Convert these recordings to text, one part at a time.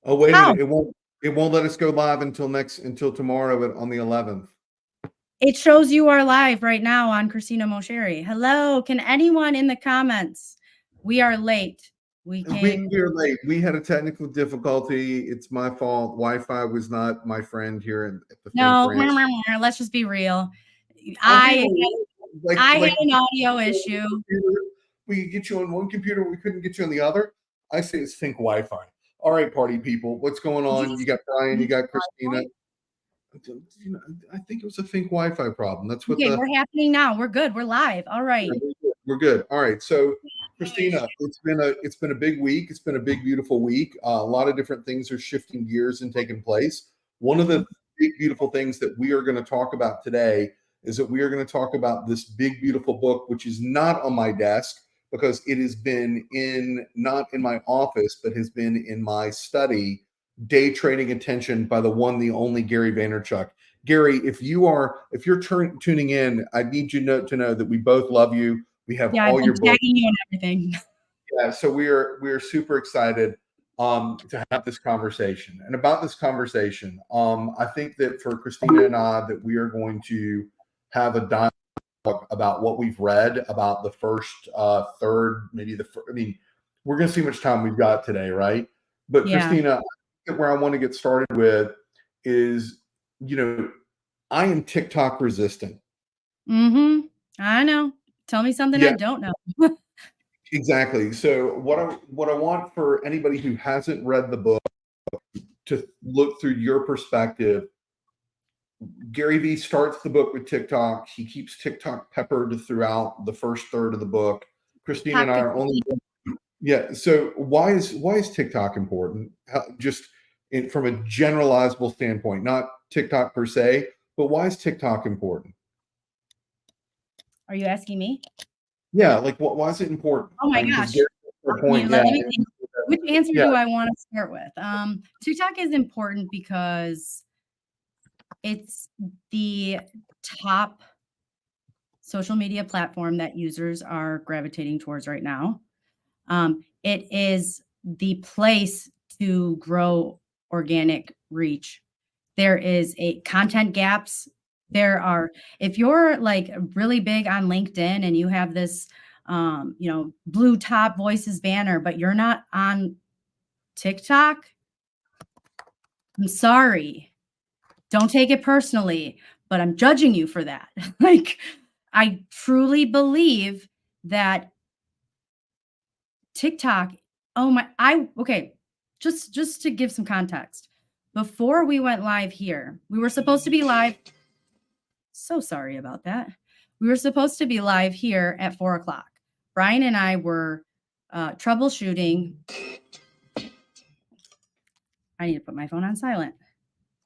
Oh, wait a How? minute. It won't let us go live until tomorrow on the 11th. It shows you are live right now on Cristina Moceri. Hello, can anyone in the comments? We are late. We're late. We had a technical difficulty. It's my fault. Wi-Fi was not my friend here at the Fink No, branch. let's just be real. I had an audio issue. We could get you on one computer, we couldn't get you on the other. I say it's Fink Wi-Fi. All right, party people, what's going on? You got Brian, you got Cristina. I think it was a Fink Wi-Fi problem. That's what we're happening now. We're good. We're live. All right. We're good. All right. So, Cristina, it's been a big week. It's been a big, beautiful week. A lot of different things are shifting gears and taking place. One of the big, beautiful things that we are going to talk about today is that we are going to talk about this big, beautiful book, which is not on my desk because it has been not in my office, but has been in my study, Day Trading Attention by the one, the only Gary Vaynerchuk. Gary, if you're tuning in, I need you to know that we both love you. We have all your books. Tagging you and everything. Yeah, so we're super excited to have this conversation. And about this conversation, I think that for Cristina and I, that we are going to have a dialogue about what we've read about the first third, maybe we're going to see how much time we've got today, right? But yeah. Cristina, where I want to get started with is, I am TikTok resistant. I know. Tell me something I don't know. Exactly. So what I want for anybody who hasn't read the book to look through your perspective. Gary Vee starts the book with TikTok. He keeps TikTok peppered throughout the first third of the book. Cristina and I are only. Yeah. So why is TikTok important? From a generalizable standpoint, not TikTok per se, but why is TikTok important? Are you asking me? Yeah, like why is it important? Oh my gosh. Which answer do I want to start with? TikTok is important because it's the top social media platform that users are gravitating towards right now. It is the place to grow organic reach. There is content gaps. If you're like really big on LinkedIn and you have this, blue top voices banner, but you're not on TikTok, I'm sorry. Don't take it personally, but I'm judging you for that. Like, I truly believe that TikTok, just to give some context. Before we went live here, we were supposed to be live. So sorry about that. We were supposed to be live here at 4:00. Brian and I were troubleshooting. I need to put my phone on silent.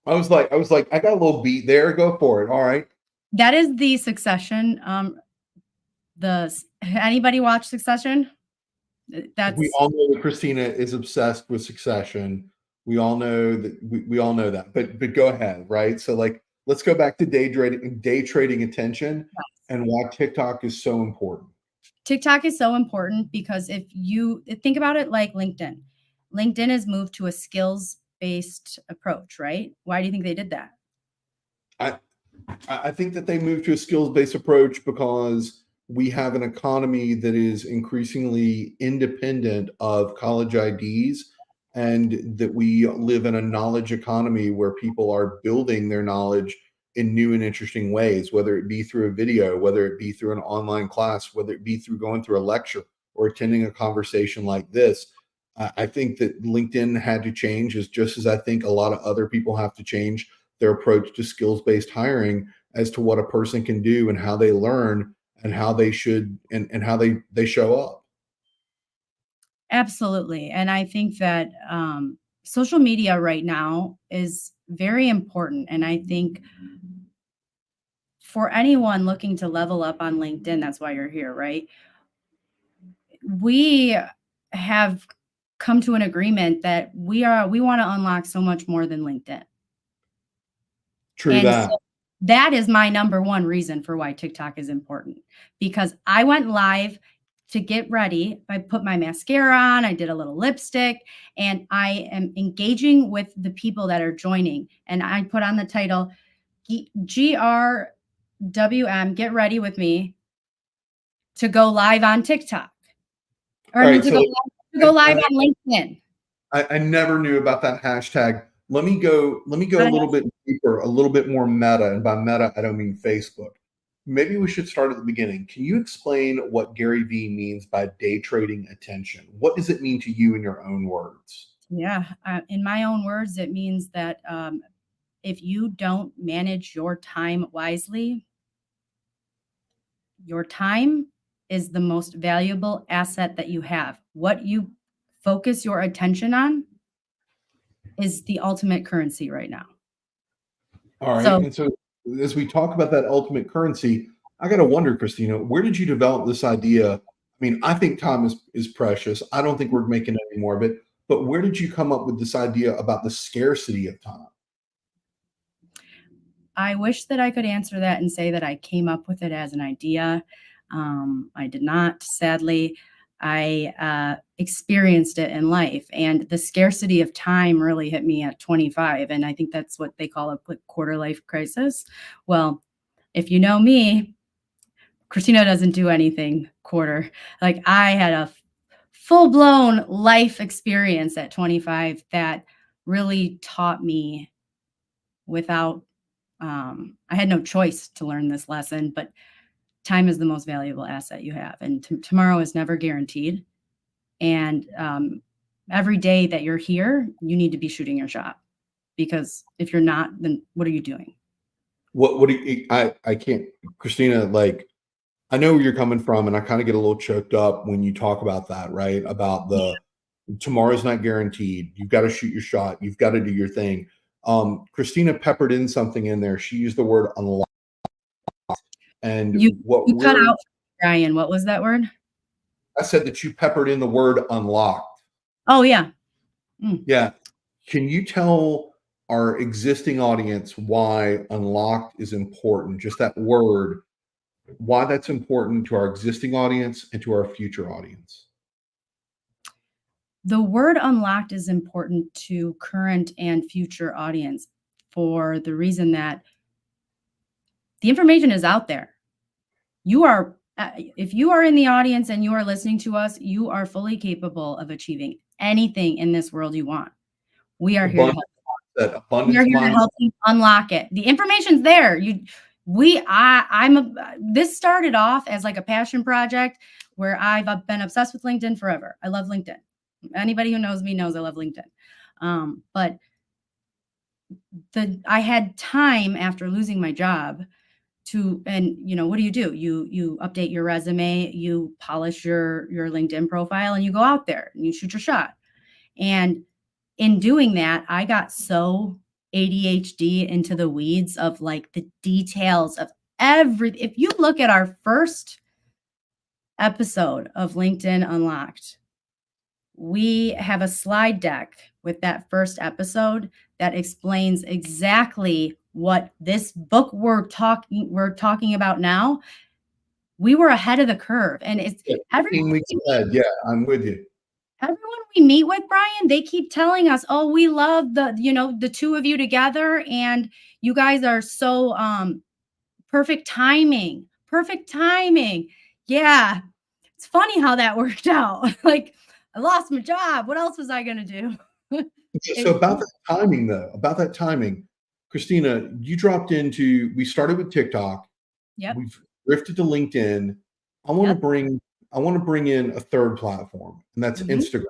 I was like, I got a little beat there. Go for it. All right. That is the Succession. Anybody watch Succession? We all know that Cristina is obsessed with Succession. We all know that. We all know that. But go ahead, right? So let's go back to day trading attention and why TikTok is so important. TikTok is so important because if you think about it like LinkedIn has moved to a skills-based approach, right? Why do you think they did that? I think that they moved to a skills-based approach because we have an economy that is increasingly independent of college IDs, and that we live in a knowledge economy where people are building their knowledge in new and interesting ways, whether it be through a video, whether it be through an online class, whether it be through going through a lecture or attending a conversation like this. I think that LinkedIn had to change just as I think a lot of other people have to change their approach to skills-based hiring as to what a person can do and how they learn and how they should and how they show up. Absolutely. And I think that social media right now is very important. And I think for anyone looking to level up on LinkedIn, that's why you're here, right? We have come to an agreement that we want to unlock so much more than LinkedIn. True that. So that is my number one reason for why TikTok is important, because I went live to get ready. I put my mascara on, I did a little lipstick, and I am engaging with the people that are joining. And I put on the title GRWM, get ready with me to go live on TikTok. Or All I mean, right, to so go live on LinkedIn. I never knew about that hashtag. Let me go a little bit deeper, a little bit more meta. And by meta, I don't mean Facebook. Maybe we should start at the beginning. Can you explain what Gary Vee means by day trading attention? What does it mean to you in your own words? Yeah, in my own words, it means that if you don't manage your time wisely, your time is the most valuable asset that you have. What you focus your attention on is the ultimate currency right now. All right. So And so as we talk about that ultimate currency, I got to wonder, Christina, where did you develop this idea? I mean, I think time is precious. I don't think we're making any more of it. But where did you come up with this idea about the scarcity of time? I wish that I could answer that and say that I came up with it as an idea. I did not, sadly. I experienced it in life, and the scarcity of time really hit me at 25. And I think that's what they call a quarter life crisis. Well, if you know me, Christina doesn't do anything quarter. Like I had a full blown life experience at 25 that really taught me without I had no choice to learn this lesson, but time is the most valuable asset you have, and tomorrow is never guaranteed. And every day that you're here, you need to be shooting your shot, because if you're not, then what are you doing? What do you, I can't, Christina, like, I know where you're coming from, and I kind of get a little choked up when you talk about that, right? About the tomorrow's not guaranteed. You've got to shoot your shot. You've got to do your thing. Christina peppered in something in there. She used the word unlock. And You what you cut we're, out, Brian. What was that word? I said that you peppered in the word unlocked. Oh yeah. Mm. Yeah. Can you tell our existing audience why unlocked is important? Just that word, why that's important to our existing audience and to our future audience. The word unlocked is important to current and future audience for the reason that the information is out there. You are, if you are in the audience and you are listening to us, you are fully capable of achieving anything in this world you want. We are here to help. That We abundance are here to mindset. help you unlock it. The information's there. This started off as like a passion project where I've been obsessed with LinkedIn forever. I love LinkedIn. Anybody who knows me knows I love LinkedIn. But I had time after losing my job and what do? You update your resume, you polish your LinkedIn profile, and you go out there and you shoot your shot. And in doing that, I got so ADHD into the weeds of like the details of if you look at our first episode of LinkedIn Unlocked, we have a slide deck with that first episode that explains exactly what this book we're talking about now. We were ahead of the curve, and it's 15 weeks ahead. Yeah, I'm with you. Everyone we meet with, Brian, they keep telling us, "Oh, we love the two of you together, and you guys are so perfect timing, perfect timing." Yeah, it's funny how that worked out. Like, I lost my job. What else was I gonna do? So about that timing, though, about that timing, Christina, you dropped into. We started with TikTok. Yep. We've drifted to LinkedIn. I want to Yep. bring in a third platform, and that's Mhm. Instagram.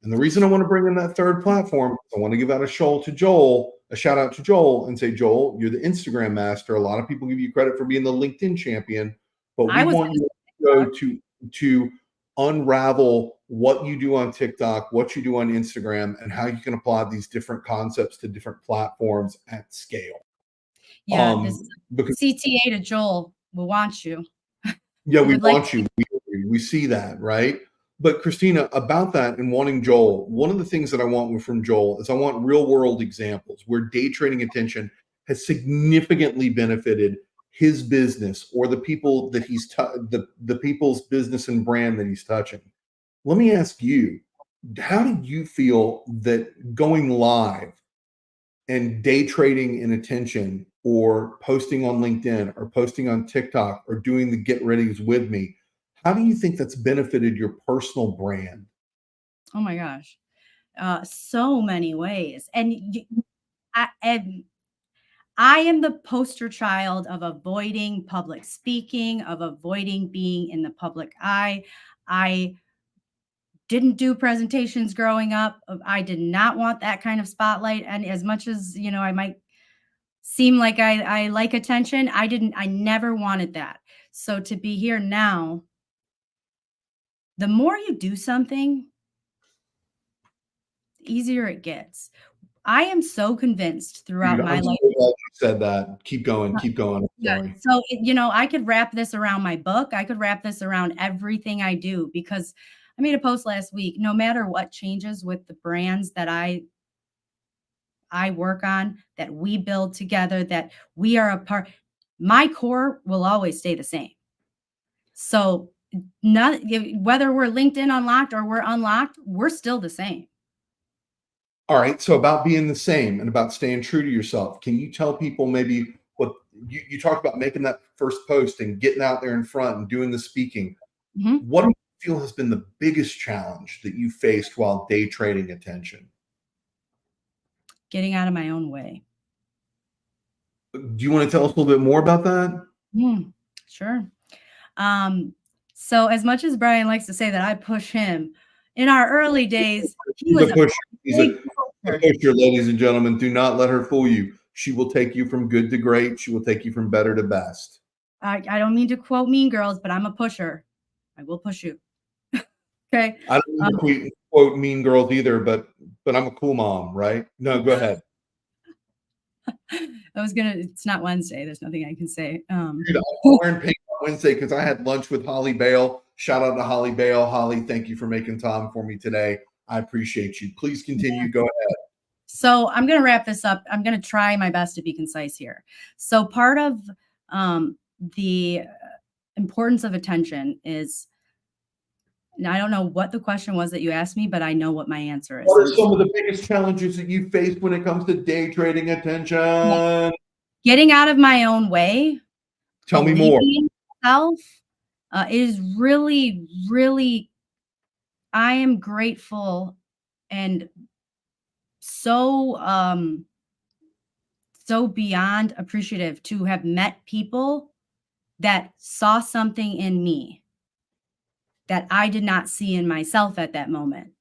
And the reason I want to bring in that third platform, I want to give out a shout out to Joel, and say, Joel, you're the Instagram master. A lot of people give you credit for being the LinkedIn champion, but I we was want you to go to unravel what you do on TikTok, what you do on Instagram, and how you can apply these different concepts to different platforms at scale. this Because CTA to Joel will want you. yeah, we Would like want you. We see that, right? But Christina, about that and wanting Joel, one of the things that I want from Joel is I want real world examples where day trading attention has significantly benefited his business or the people that he's the people's business and brand that he's touching. Let me ask you, how do you feel that going live and day trading in attention or posting on LinkedIn or posting on TikTok or doing the get readies with me, how do you think that's benefited your personal brand? Oh my gosh. So many ways. And I am the poster child of avoiding public speaking, of avoiding being in the public eye. I didn't do presentations growing up. I did not want that kind of spotlight. And as much as, I might seem like I like attention, I never wanted that. So to be here now, the more you do something, the easier it gets. I am so convinced throughout Dude, my I'm so life. glad you said that. Keep going. Keep going. I'm Yeah. sorry. So, I could wrap this around my book. I could wrap this around everything I do because I made a post last week. No matter what changes with the brands that I work on, that we build together, that we are a part, my core will always stay the same. So, not whether we're LinkedIn unlocked or we're unlocked, we're still the same. All right. So about being the same and about staying true to yourself, can you tell people maybe what you talked about making that first post and getting out there in front and doing the speaking? Mhm. What do you feel has been the biggest challenge that you faced while day trading attention? Getting out of my own way. Do you want to tell us a little bit more about that? Mm, sure. So as much as Brian likes to say that I push him, in our early days, he He's was a a pusher. He's big a pusher. pusher, ladies and gentlemen. Do not let her fool you. She will take you from good to great. She will take you from better to best. I don't mean to quote Mean Girls, but I'm a pusher. I will push you. Okay. I don't mean Um, to quote Mean Girls either, but I'm a cool mom, right? No, go ahead. it's not Wednesday. There's nothing I can say. Dude, I'm wearing pink on Wednesday because I had lunch with Holly Bale. Shout out to Holly Bale. Holly, thank you for making time for me today. I appreciate you. Please continue. Go ahead. So I'm going to wrap this up. I'm going to try my best to be concise here. So part of the importance of attention is, now, I don't know what the question was that you asked me, but I know what my answer is. What are some of the biggest challenges that you face when it comes to day trading attention? Getting out of my own way, Tell me more. believing in myself, is really, really, I am grateful and so so beyond appreciative to have met people that saw something in me that I did not see in myself at that moment.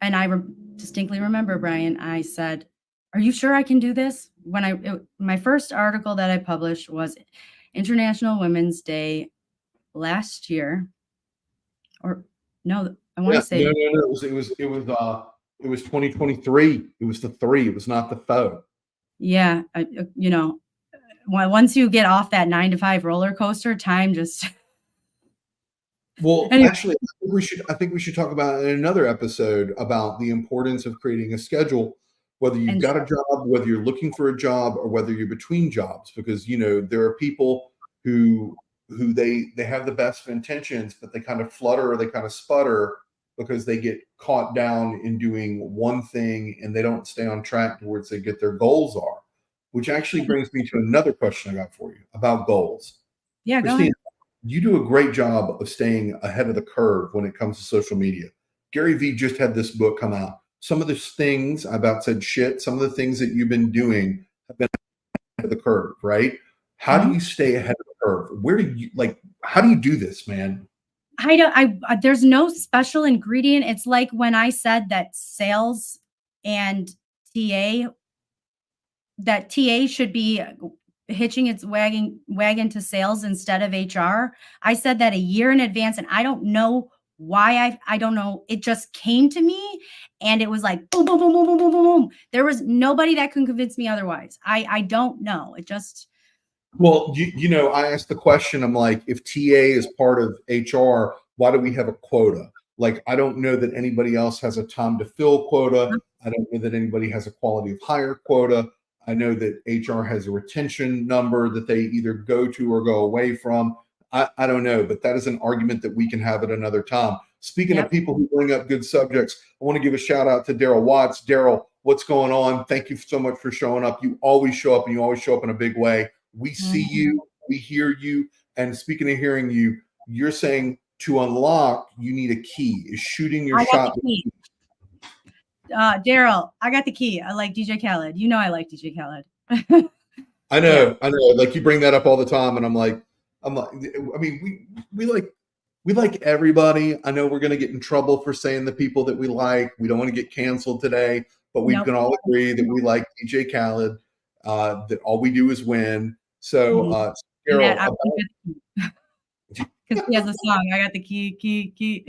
And I distinctly remember, Brian, I said, "Are you sure I can do this?" My first article that I published was International Women's Day last year, or no, I want Yeah, to say, no. It was 2023. It was the 3. It was not the foe. yeah, once you get off that 9 to 5 roller coaster, time just Well, anyway. actually, I think we should talk about in another episode about the importance of creating a schedule, whether you've And got a job, whether you're looking for a job, or whether you're between jobs, because there are people who they have the best of intentions, but they kind of flutter or they kind of sputter because they get caught down in doing one thing and they don't stay on track towards they get their goals are, which actually brings me to another question I got for you about goals. yeah, go ahead. Christine, you do a great job of staying ahead of the curve when it comes to social media. Gary Vee just had this book come out. Some of the things I about said shit, some of the things that you've been doing have been ahead of the curve, right? How do Mhm. you stay ahead of the curve? Where do you how do you do this, man? I don't. There's no special ingredient. It's like when I said that sales and TA that TA should be hitching its wagon to sales instead of HR. I said that a year in advance, and I don't know why. I don't know. It just came to me, and it was like boom, boom, boom, boom, boom, boom, boom, boom. There was nobody that could convince me otherwise. I don't know. It just Well, I asked the question, I'm like, if TA is part of HR, why do we have a quota? Like, I don't know that anybody else has a time to fill quota. I don't know that anybody has a quality of hire quota. I know that HR has a retention number that they either go to or go away from. I don't know, but that is an argument that we can have at another time. Speaking of people who bring up good subjects, I want to give a shout out to Daryl Watts. Daryl, what's going on? Thank you so much for showing up. You always show up, and you always show up in a big way. We see you, we hear you. And speaking of hearing you, you're saying to unlock, you need a key. Is shooting your shot the key? Daryl, I got the key. I like DJ Khaled. You know I like DJ Khaled. I know. Like, you bring that up all the time, and I'm like, I mean, we like everybody. I know we're going to get in trouble for saying the people that we like. We don't want to get canceled today, but we can all agree that we like DJ Khaled. That all we do is win. So, Daryl, because he has a song. I got the key.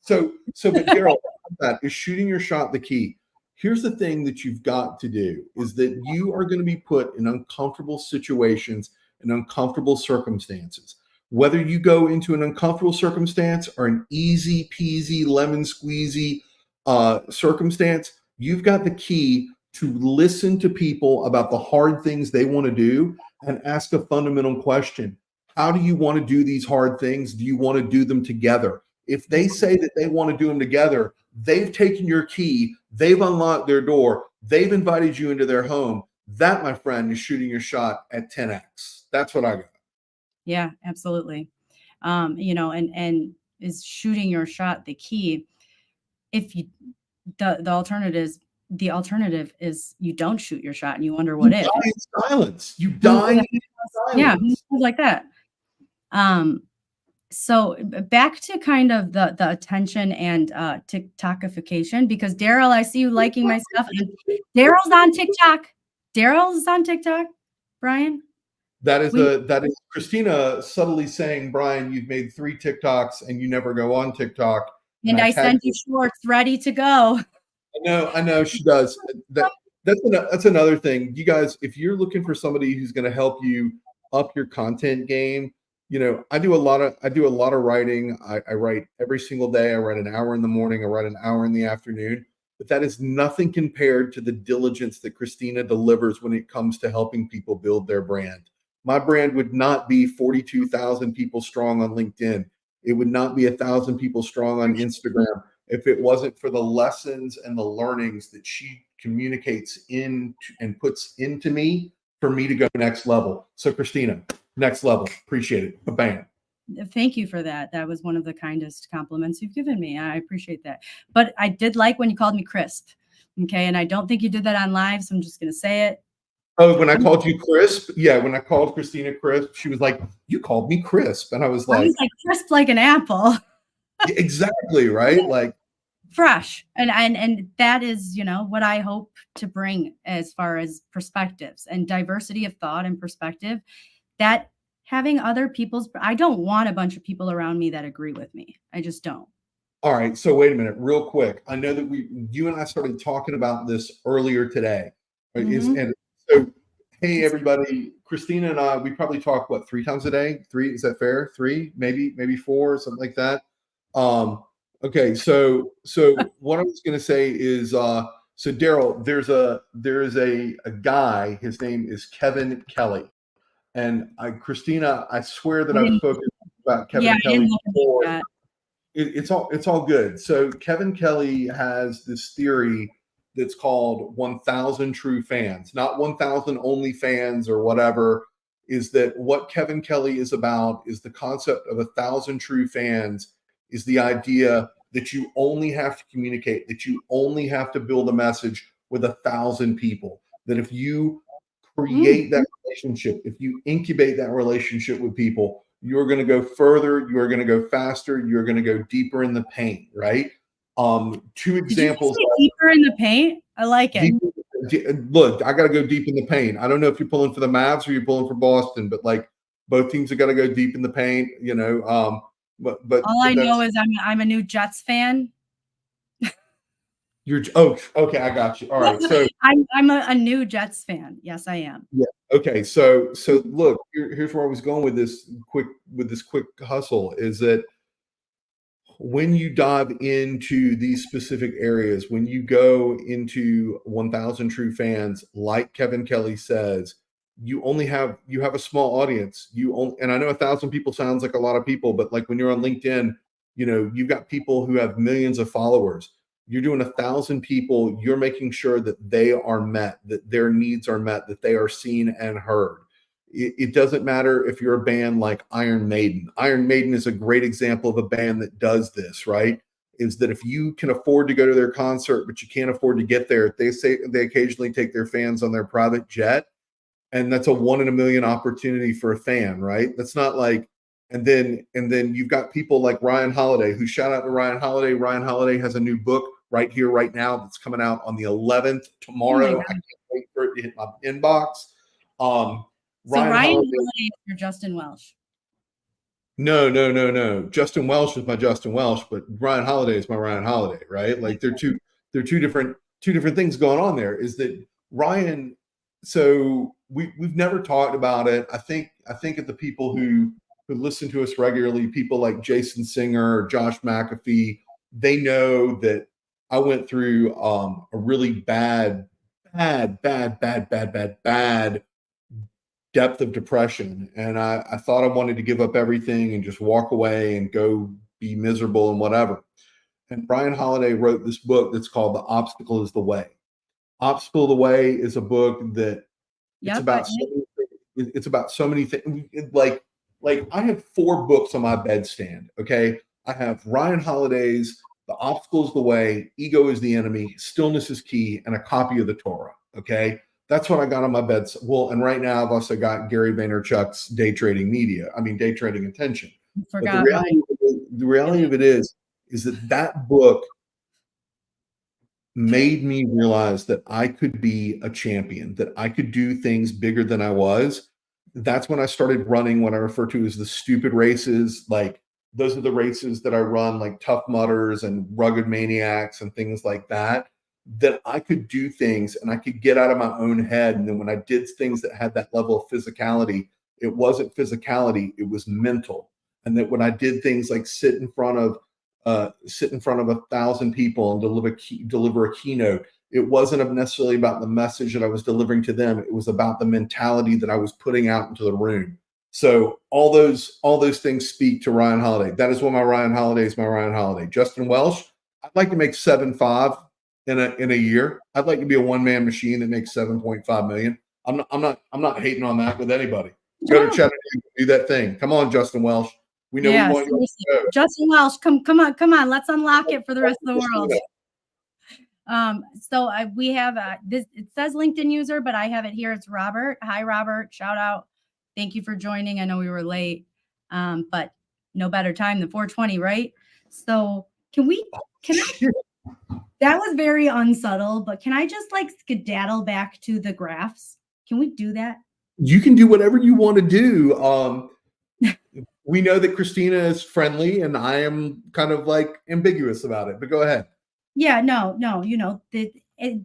So, but Daryl, that is shooting your shot the key. Here's the thing that you've got to do is that you are going to be put in uncomfortable situations and uncomfortable circumstances. Whether you go into an uncomfortable circumstance or an easy peasy lemon squeezy circumstance, you've got the key to listen to people about the hard things they want to do and ask a fundamental question. How do you want to do these hard things? Do you want to do them together? If they say that they want to do them together, they've taken your key, they've unlocked their door, they've invited you into their home. That, my friend, is shooting your shot at 10x. That's what I got. Yeah, absolutely. And is shooting your shot the key? If you, the alternative is you don't shoot your shot and you wonder what if. Die in silence. You die in silence. Yeah, like that. So back to kind of the attention and TikTokification, because Daryl, I see you liking my stuff. Daryl's on TikTok. Daryl's on TikTok, Brian. That is Cristina subtly saying, Brian, you've made 3 TikToks and you never go on TikTok. And I sent you shorts ready to go. I know she does. That's another thing. You guys, if you're looking for somebody who's going to help you up your content game, I do a lot of writing. I write every single day. I write an hour in the morning. I write an hour in the afternoon. But that is nothing compared to the diligence that Cristina delivers when it comes to helping people build their brand. My brand would not be 42,000 people strong on LinkedIn. It would not be 1,000 people strong on Instagram if it wasn't for the lessons and the learnings that she communicates in and puts into me for me to go next level. So, Cristina, next level. Appreciate it. Bam. Thank you for that. That was one of the kindest compliments you've given me. I appreciate that. But I did like when you called me crisp. Okay. And I don't think you did that on live, so I'm just going to say it. Oh, when I called you crisp? Yeah, when I called Cristina crisp, she was like, you called me crisp. And I was like crisp like an apple. Exactly, right? Like fresh. And that is, what I hope to bring as far as perspectives and diversity of thought and perspective, that having other people's, I don't want a bunch of people around me that agree with me. I just don't. All right. So wait a minute, real quick. I know that you and I started talking about this earlier today. And so, hey, everybody, Cristina and I, we probably talk, 3 times a day? 3, is that fair? 3, maybe 4, something like that. Okay. So what I was going to say is, so Daryl, there is a guy, his name is Kevin Kelly. And Cristina, I swear that I've spoken about Kevin Kelly before. It's all good. So Kevin Kelly has this theory that's called 1,000 true fans, not 1,000 only fans or whatever. Is that what Kevin Kelly is about? Is the concept of 1,000 true fans? Is the idea that you only have to communicate, that you only have to build a message with 1,000 people. That if you create that relationship, if you incubate that relationship with people, you're going to go further, you're going to go faster, you're going to go deeper in the paint, right? 2 examples. Did you say deeper in the paint? I like it. Look, I got to go deep in the paint. I don't know if you're pulling for the Mavs or you're pulling for Boston, but like both teams have got to go deep in the paint, But all I know is I'm a new Jets fan. Okay, I got you. All right, so I'm a new Jets fan. Yes, I am. Yeah. Okay. So look, here's where I was going with this quick hustle is that when you dive into these specific areas, when you go into 1,000 true fans, like Kevin Kelly says, you have a small audience. And I know 1,000 people sounds like a lot of people, but like when you're on LinkedIn, you've got people who have millions of followers. You're doing 1,000 people. You're making sure that they are met, that their needs are met, that they are seen and heard. It doesn't matter if you're a band like Iron Maiden. Iron Maiden is a great example of a band that does this, right? Is that if you can afford to go to their concert, but you can't afford to get there, they say they occasionally take their fans on their private jet. And that's a 1 in a million opportunity for a fan, right? That's not like, and then you've got people like Ryan Holiday, who shout out to Ryan Holiday. Ryan Holiday has a new book right here, right now, that's coming out on the 11th tomorrow. I can't wait for it to hit my inbox. Ryan Holiday is your Justin Welsh. No. Justin Welsh is my Justin Welsh, but Ryan Holiday is my Ryan Holiday, right? Like they're two different things going on there. Is that Ryan? So we've never talked about it. I think of the people who listen to us regularly, people like Jason Singer or Josh McAfee, they know that I went through a really bad depth of depression. And I thought I wanted to give up everything and just walk away and go be miserable and whatever. And Ryan Holiday wrote this book that's called The Obstacle is the Way. Obstacle of the Way is a book that it's about so many things. Like I have 4 books on my bedstand. Okay. I have Ryan Holiday's The Obstacle is the Way, Ego is the Enemy, Stillness is Key, and a copy of the Torah. Okay. That's what I got on my bed. Well, and right now I've also got Gary Vaynerchuk's Day Trading Intention. But the reality of it is that book made me realize that I could be a champion, that I could do things bigger than I was. That's when I started running what I refer to as the stupid races. Like those are the races that I run, like Tough Mudders and Rugged Maniacs and things like that, that I could do things and I could get out of my own head. And then when I did things that had that level of physicality, it wasn't physicality, it was mental. And that when I did things like sit in front of 1,000 people and deliver a keynote, it wasn't necessarily about the message that I was delivering to them. It was about the mentality that I was putting out into the room. So all those things speak to Ryan Holiday. That is what my Ryan Holiday is. My Ryan Holiday. Justin Welsh, I'd like to make 7.5 in a year. I'd like to be a one-man machine that makes 7.5 million. I'm not hating on that with anybody. Go to Chattanooga, do that thing. Come on, Justin Welsh. We know we want you to go. Justin Welsh, come on. Let's unlock it for the rest of the world. So we have this. It says LinkedIn user, but I have it here. It's Robert. Hi, Robert. Shout out. Thank you for joining. I know we were late, but no better time than 4:20, right? So that was very unsubtle, but can I just like skedaddle back to the graphs? Can we do that? You can do whatever you want to do. We know that Cristina is friendly and I am kind of like ambiguous about it, but go ahead. Yeah, no,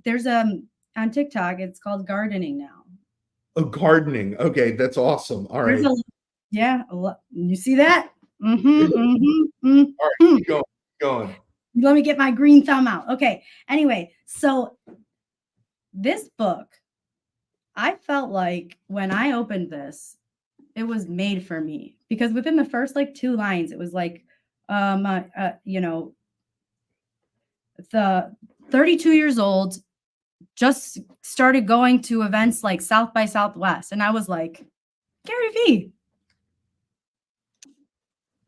there's on TikTok, it's called gardening now. Oh, gardening. Okay, that's awesome. All right. You see that? All right, keep going. Let me get my green thumb out. Okay. Anyway, so this book, I felt like when I opened this, it was made for me, because within the first like 2 lines, it was like, the 32 years old, just started going to events like South by Southwest. And I was like, Gary V,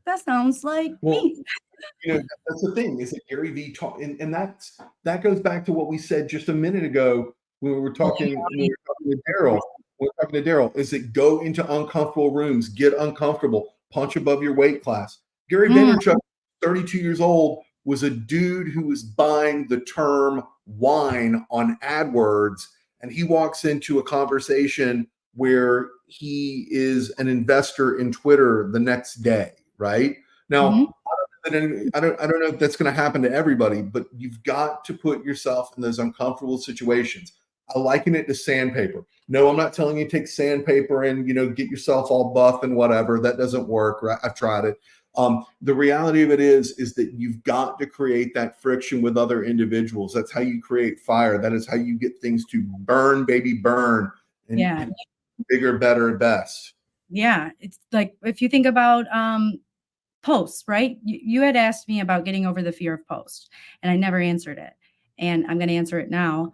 that sounds like me. That's the thing, is that Gary V taught, and that goes back to what we said just a minute ago when we were talking to Daryl. Is that go into uncomfortable rooms, get uncomfortable, punch above your weight class. Gary Vaynerchuk, 32 years old, was a dude who was buying the term wine on AdWords, and he walks into a conversation where he is an investor in Twitter the next day, right? Now, I don't know if that's going to happen to everybody, but you've got to put yourself in those uncomfortable situations. I liken it to sandpaper. No, I'm not telling you to take sandpaper and, get yourself all buff and whatever. That doesn't work. Right? I've tried it. The reality of it is that you've got to create that friction with other individuals. That's how you create fire. That is how you get things to burn, baby, burn, and bigger, better, best. Yeah. It's like, if you think about posts, right? You had asked me about getting over the fear of posts, and I never answered it. And I'm going to answer it now.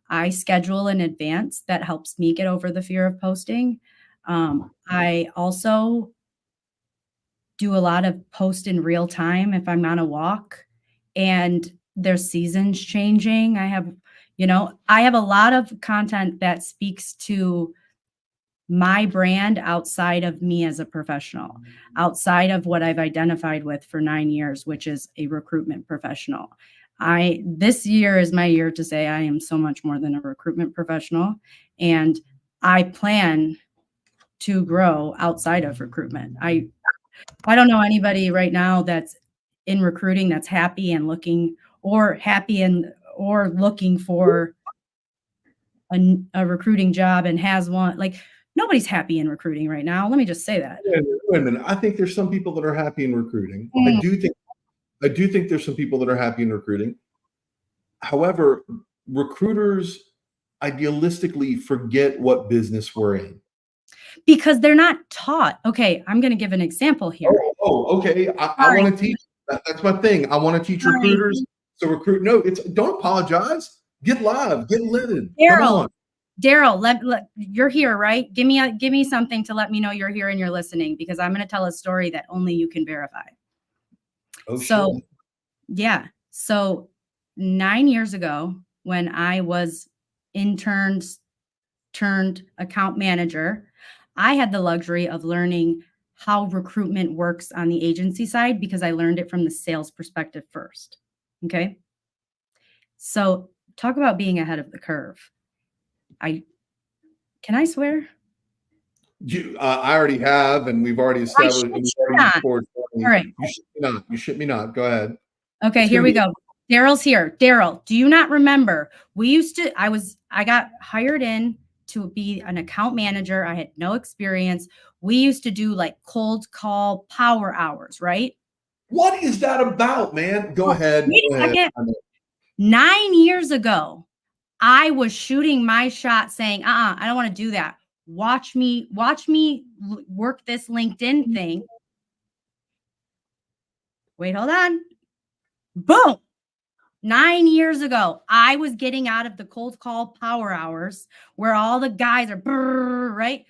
I schedule in advance. That helps me get over the fear of posting. I also do a lot of post in real time if I'm on a walk and there's seasons changing. I have a lot of content that speaks to my brand outside of me as a professional, outside of what I've identified with for 9 years, which is a recruitment professional. This year is my year to say I am so much more than a recruitment professional, and I plan to grow outside of recruitment. I don't know anybody right now that's in recruiting that's happy and looking or looking for a recruiting job and has one. Like, nobody's happy in recruiting right now. Let me just say that. Wait a minute. I think there's some people that are happy in recruiting. I do think there's some people that are happy in recruiting. However, recruiters idealistically forget what business we're in. Because they're not taught. Okay, I'm going to give an example here. Okay. I want to teach. That's my thing. I want to teach recruiters to recruit. No, don't apologize. Get live. Get livid. Daryl, you're here, right? Give me something to let me know you're here and you're listening, because I'm going to tell a story that only you can verify. So 9 years ago, when I was turned account manager, I had the luxury of learning how recruitment works on the agency side, because I learned it from the sales perspective first. Okay. So talk about being ahead of the curve. Can I swear? I already have, and we've already established. All right. You should me not. Go ahead. Okay, here we go. Daryl's here. Daryl, do you not remember? I got hired in to be an account manager. I had no experience. We used to do like cold call power hours, right? What is that about, man? Go ahead. Wait a second. 9 years ago, I was shooting my shot saying, I don't want to do that. Watch me work this LinkedIn thing. Wait, hold on. Boom. 9 years ago, I was getting out of the cold call power hours where all the guys are right,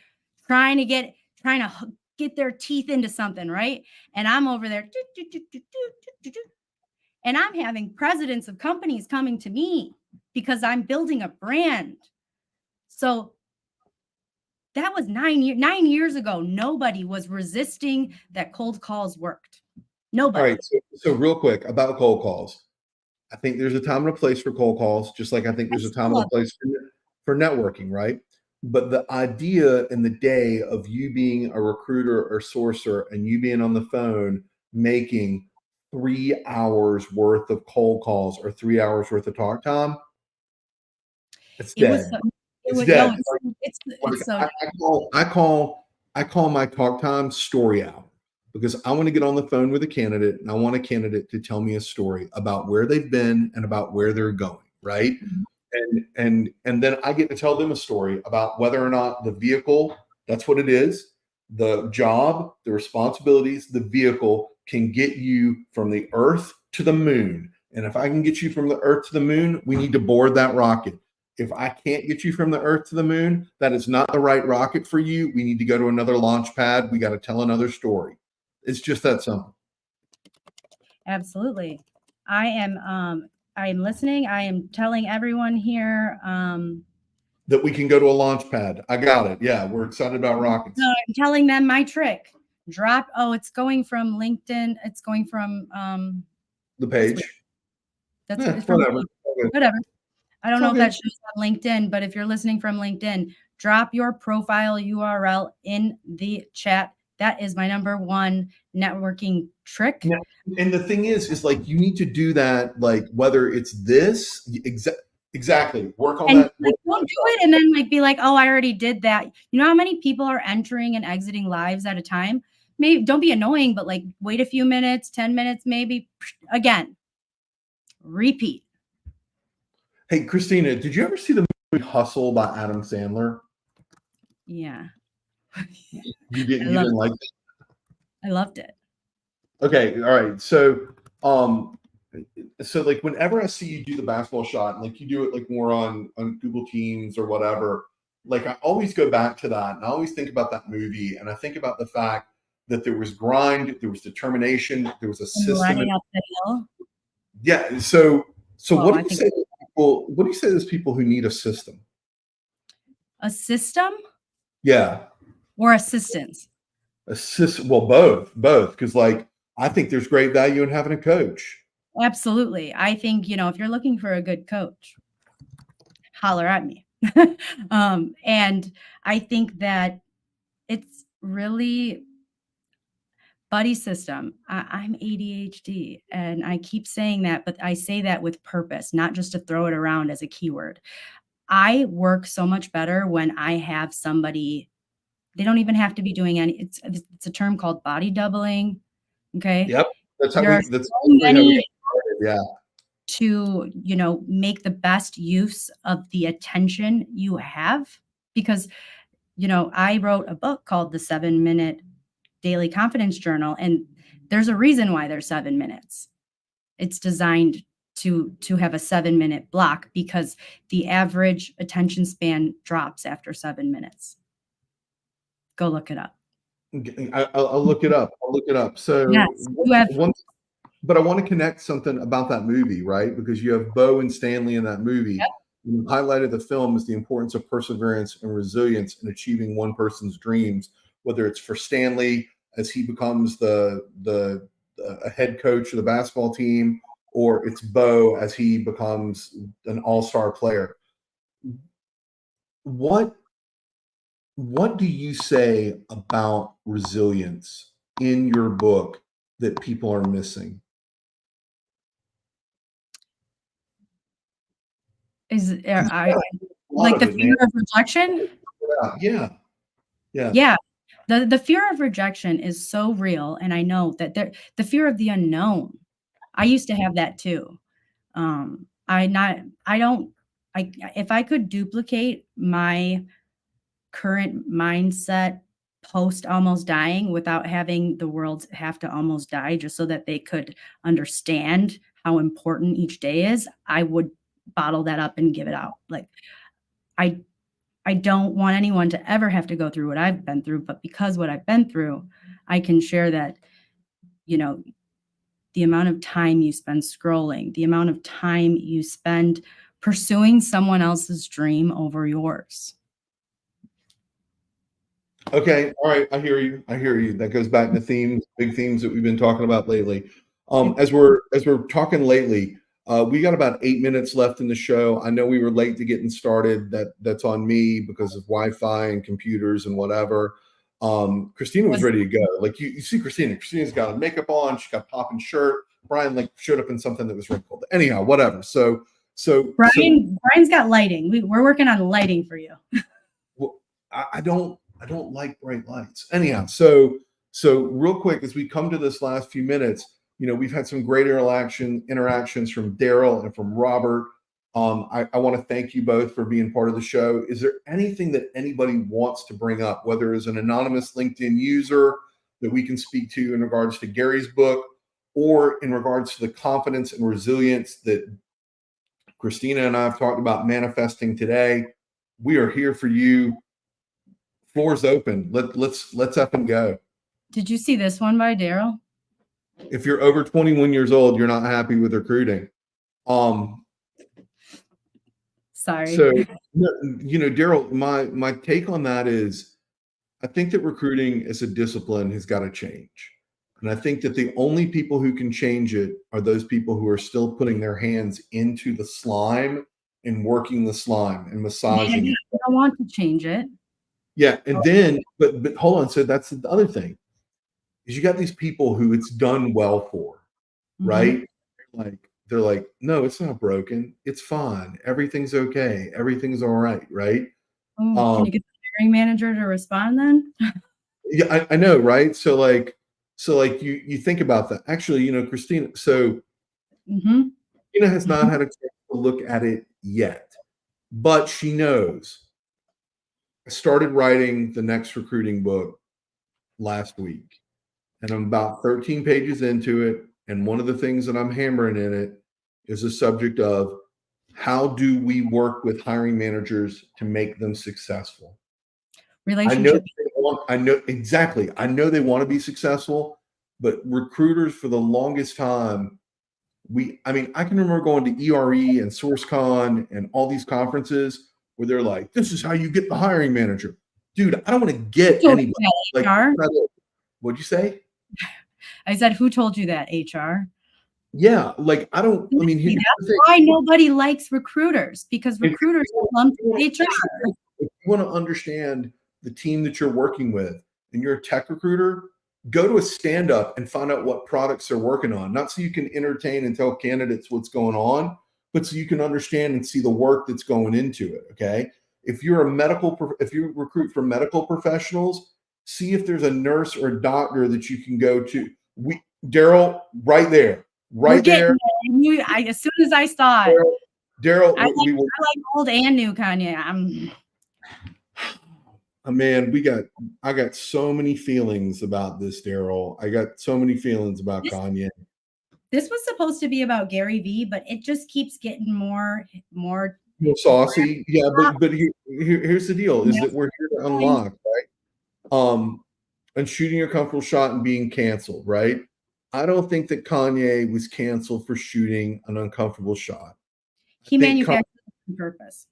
trying to get their teeth into something, right? And I'm over there, and I'm having presidents of companies coming to me because I'm building a brand. So that was 9 years ago. Nobody was resisting that cold calls worked. Nobody. All right. So real quick about cold calls. I think there's a time and a place for cold calls, just like I think there's a time and a place for networking, right? But the idea in the day of you being a recruiter or sourcer and you being on the phone making 3 hours worth of cold calls or 3 hours worth of talk time, it's dead. I call my talk time story hour, because I want to get on the phone with a candidate and I want a candidate to tell me a story about where they've been and about where they're going, right? Mm-hmm. And then I get to tell them a story about whether or not the vehicle, that's what it is, the job, the responsibilities, the vehicle can get you from the earth to the moon. And if I can get you from the earth to the moon, we need to board that rocket. If I can't get you from the earth to the moon, that is not the right rocket for you. We need to go to another launch pad. We got to tell another story. It's just that simple. Absolutely. I am listening. I am telling everyone here that we can go to a launch pad. I got it. Yeah, we're excited about rockets. No, I'm telling them my trick. It's going from LinkedIn. It's going from the page. It's from whatever. I don't know if that shows on LinkedIn, but if you're listening from LinkedIn, drop your profile URL in the chat. That is my number one networking trick. Yeah. And the thing is like, you need to do that, like whether it's this exactly work on that. Like, don't do it and then like be like, oh, I already did that. You know how many people are entering and exiting lives at a time? maybe don't be annoying, but like wait a few minutes, 10 minutes, maybe again, repeat. Hey, Christina, did you ever see the movie Hustle by Adam Sandler? Yeah. You didn't. I You loved didn't like it. I loved it. it? Okay. All right. So like whenever I see you do the basketball shot, and like you do it like more on Google Teams or whatever, like I always go back to that, and I always think about that movie, and I think about the fact that there was grind, there was determination, there was a And system. running up the hill. Yeah. So Oh, what do I you think say to people? What do you say to those people who need a system? a system Yeah. or assistance. Well, both, because like I think there's great value in having a coach. Absolutely. I think, if you're looking for a good coach, holler at me. And I think that it's really buddy system. I'm ADHD and I keep saying that, but I say that with purpose, not just to throw it around as a keyword. I work so much better when I have somebody. They don't even have to be doing any. It's a term called body doubling. Okay. Yep, There are that's so basically how we many get started. Yeah. to, make the best use of the attention you have. Because, I wrote a book called The 7-Minute Daily Confidence Journal, and there's a reason why there's 7 minutes. It's designed to have a 7-minute block because the average attention span drops after 7 minutes. Go look it up. I'll look it up. I'll look it up. So Yes, you have. but I want to connect something about that movie, right? Because you have Bo and Stanley in that movie. Yep. You highlighted the film as the importance of perseverance and resilience in achieving one person's dreams, whether it's for Stanley as he becomes the a head coach of the basketball team, or it's Bo as he becomes an all-star player. What what do you say about resilience in your book that people are missing? I A lot like of the it, man. fear of rejection? Yeah, yeah. Yeah. The fear of rejection is so real, and I know that the fear of the unknown. I used to have that too. I don't I if I could duplicate my current mindset post almost dying without having the world have to almost die just so that they could understand how important each day is, I would bottle that up and give it out. Like I I don't want anyone to ever have to go through what I've been through, but because what I've been through, I can share that, you know, the amount of time you spend scrolling, the amount of time you spend pursuing someone else's dream over yours. Okay, all right. I hear you. I hear you. That goes back to themes, big themes that we've been talking about lately. It As we're talking lately, we got about 8 minutes left in the show. I know we were late to getting started. That's on me because of Wi-Fi and computers and whatever. Christina was was ready to go. Like you see Christina. Christina's got a makeup on. She got a popping shirt. Brian like showed up in something that was wrinkled. Anyhow, whatever. Brian's got lighting. We're working on lighting for you. Well, I don't like bright lights. Anyhow, so real quick as we come to this last few minutes, we've had some great interactions from Daryl and from Robert. I want to thank you both for being part of the show. Is there anything that anybody wants to bring up, whether as an anonymous LinkedIn user that we can speak to in regards to Gary's book, or in regards to the confidence and resilience that Christina and I have talked about manifesting today? We are here for you. Floor's open. Let's up and go. Did you see this one by Daryl? If you're over 21 years old, you're not happy with recruiting. Sorry. So Daryl, my take on that is I think that recruiting as a discipline has got to change. And I think that the only people who can change it are those people who are still putting their hands into the slime and working the slime and massaging it. I don't want to change it. Yeah, and then, but hold on. So that's the other thing is you got these people who it's done well for, right? They're like, no, it's not broken. It's fine. Everything's okay. Everything's all right, right? Oh, can you get the hiring manager to respond then? Yeah, I know, right? So you think about that. Actually, Christina, so Mhm. Christina has not Mhm. had a chance to look at it yet, but she knows. I started writing the next recruiting book last week, and I'm about 13 pages into it. And one of the things that I'm hammering in it is the subject of how do we work with hiring managers to make them successful? Relationship. I know exactly. I know they want to be successful, but recruiters for the longest time, I mean, I can remember going to ERE and SourceCon and all these conferences where they're like, this is how you get the hiring manager. Dude, I don't want to Who get told you anybody. that, Like, HR? what'd you say? I said, "Who told you that, HR?" Yeah, like I don't. I mean, here's Exactly, the that's thing. why nobody likes recruiters, because If recruiters you lump want HR. if you want to understand the team that you're working with and you're a tech recruiter, go to a stand up and find out what products they're working on. Not so you can entertain and tell candidates what's going on, but so you can understand and see the work that's going into it. Okay. If you recruit for medical professionals, see if there's a nurse or a doctor that you can go to. Daryl, We're right getting there. there. As soon as I saw it, Daryl, I we will. like old and new Kanye. Man, I got so many feelings about this, Daryl. I got so many feelings about this Kanye. this was supposed to be about Gary Vee, but it just keeps getting more Real saucy. Yeah, but here's the deal is that we're here to unlock, right? And shooting a comfortable shot and being canceled, right? I don't think that Kanye was canceled for shooting an uncomfortable shot. I he think manufactured it on purpose.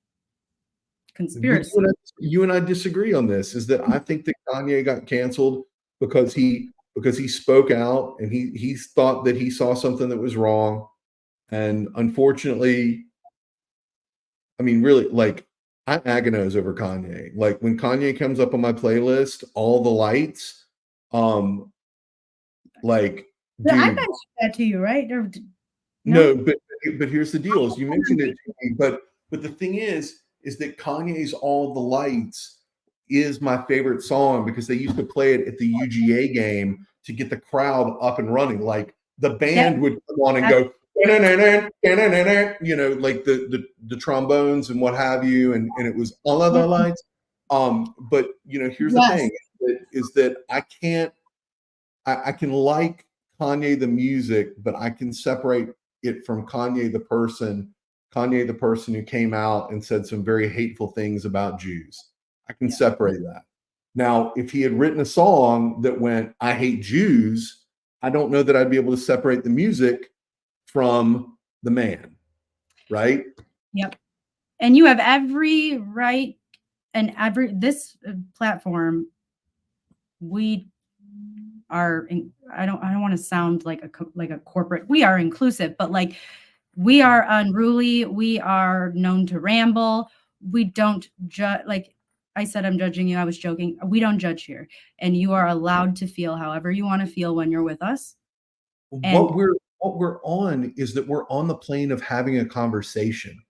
But Conspiracy. you and I disagree on this. Is that I think that Kanye got canceled because he spoke out and he thought that he saw something that was wrong, and unfortunately, I mean, really, like I agonize over Kanye. Like when Kanye comes up on my playlist, all the lights, um, like, But I dude, mentioned that to you, right? no, No? but here's the deal: is you mentioned it to me, but the thing is that Kanye's "All the Lights" is my favorite song because they used to play it at the UGA game to get the crowd up and running. Like the That, band would come on and that's go, like the trombones and what have you, and it was all of the lights. But here's the yes. thing: is that I can like Kanye the music, but I can separate it from Kanye the person who came out and said some very hateful things about Jews. I can Yeah. separate that. Now, if he had written a song that went, I hate Jews, I don't know that I'd be able to separate the music from the man, right? Yep. And you have every right and this platform, we I don't want to sound like a corporate. We are inclusive, but like we are unruly, we are known to ramble. We don't judge. Like I said, I'm judging you. I was joking. We don't judge here, and you are allowed to feel however you want to feel when you're with us. What And we're on is that we're on the plane of having a conversation.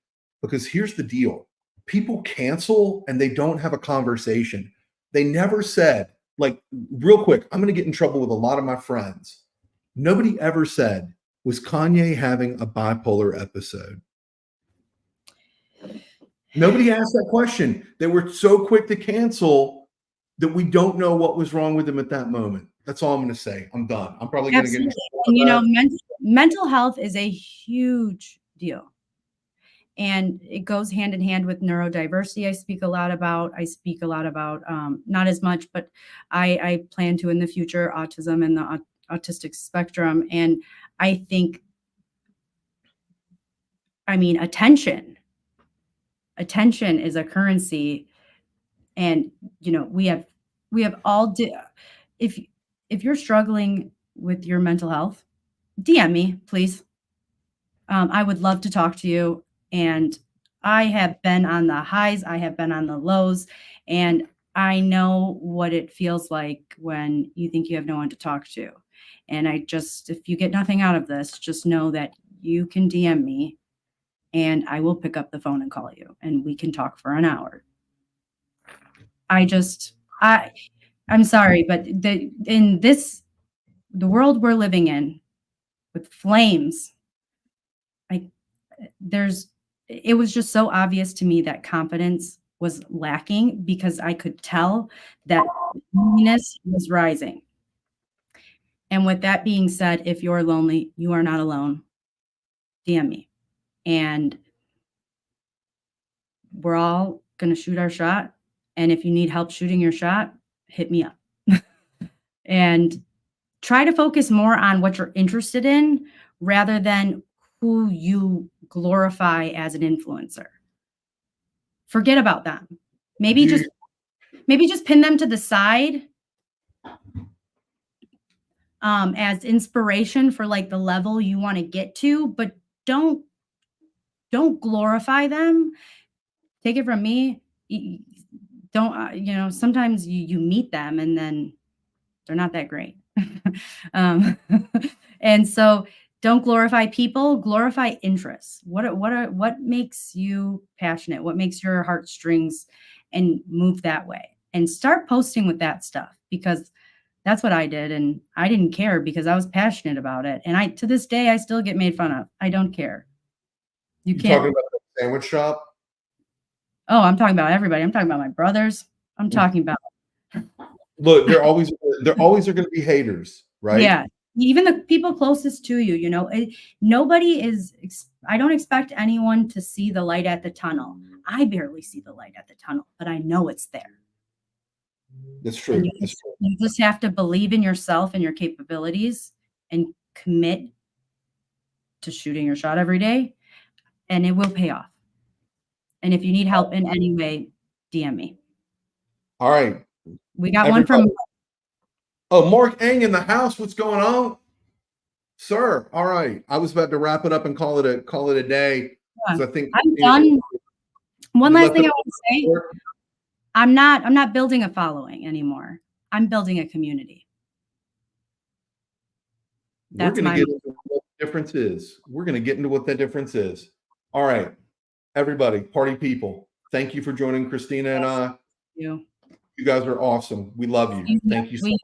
Because here's the deal. People cancel and they don't have a conversation. They never said, like, real quick, I'm going to get in trouble with a lot of my friends. Nobody ever said, was Kanye having a bipolar episode? Nobody asked that question. They were so quick to cancel that we don't know what was wrong with him at that moment. That's all I'm going to say. I'm done. I'm probably going to get in absolutely, trouble and for that. mental health is a huge deal. And it goes hand in hand with neurodiversity. I speak a lot about, not as much, but I plan to in the future, autism and the autistic spectrum. And I think, I mean, attention is a currency. And, we have if, if you're struggling with your mental health, DM me, please. I would love to talk to you. And I have been on the highs, I have been on the lows, and I know what it feels like when you think you have no one to talk to. And if you get nothing out of this, just know that you can DM me and I will pick up the phone and call you and we can talk for an hour. I just, I, I'm sorry, but in the world we're living in with flames, like it was just so obvious to me that confidence was lacking because I could tell that loneliness was rising. And with that being said, if you're lonely, you are not alone. DM me. And we're all going to shoot our shot. And if you need help shooting your shot, hit me up. And try to focus more on what you're interested in rather than who you glorify as an influencer. Forget about them. Maybe just pin them to the side as inspiration for like the level you want to get to, but don't glorify them. Take it from me. Don't sometimes you meet them and then they're not that great. And so don't glorify people, glorify interests. What makes you passionate? What makes your heartstrings and move that way? And start posting with that stuff because that's what I did. And I didn't care because I was passionate about it. And to this day, I still get made fun of. I don't care. You can't. Talking about the sandwich shop? Oh, I'm talking about everybody. I'm talking about my brothers. I'm talking about. Look, there always are going to be haters, right? Yeah. Even the people closest to you, I don't expect anyone to see the light at the tunnel. I barely see the light at the tunnel, but I know it's there. That's true. You just have to believe in yourself and your capabilities and commit to shooting your shot every day, and it will pay off. And if you need help in any way, DM me. All right. We got one from. Oh, Mark Eng in the house. What's going on, sir? All right. I was about to wrap it up and call it a day. Yeah. So I think I'm done. One last thing I want to say. I'm not building a following anymore. I'm building a community. We're going to get into what the difference is. We're going to get into what that difference is. All right. Everybody, party people, thank you for joining Cristina and I. You guys are awesome. We love you. Thank you so much.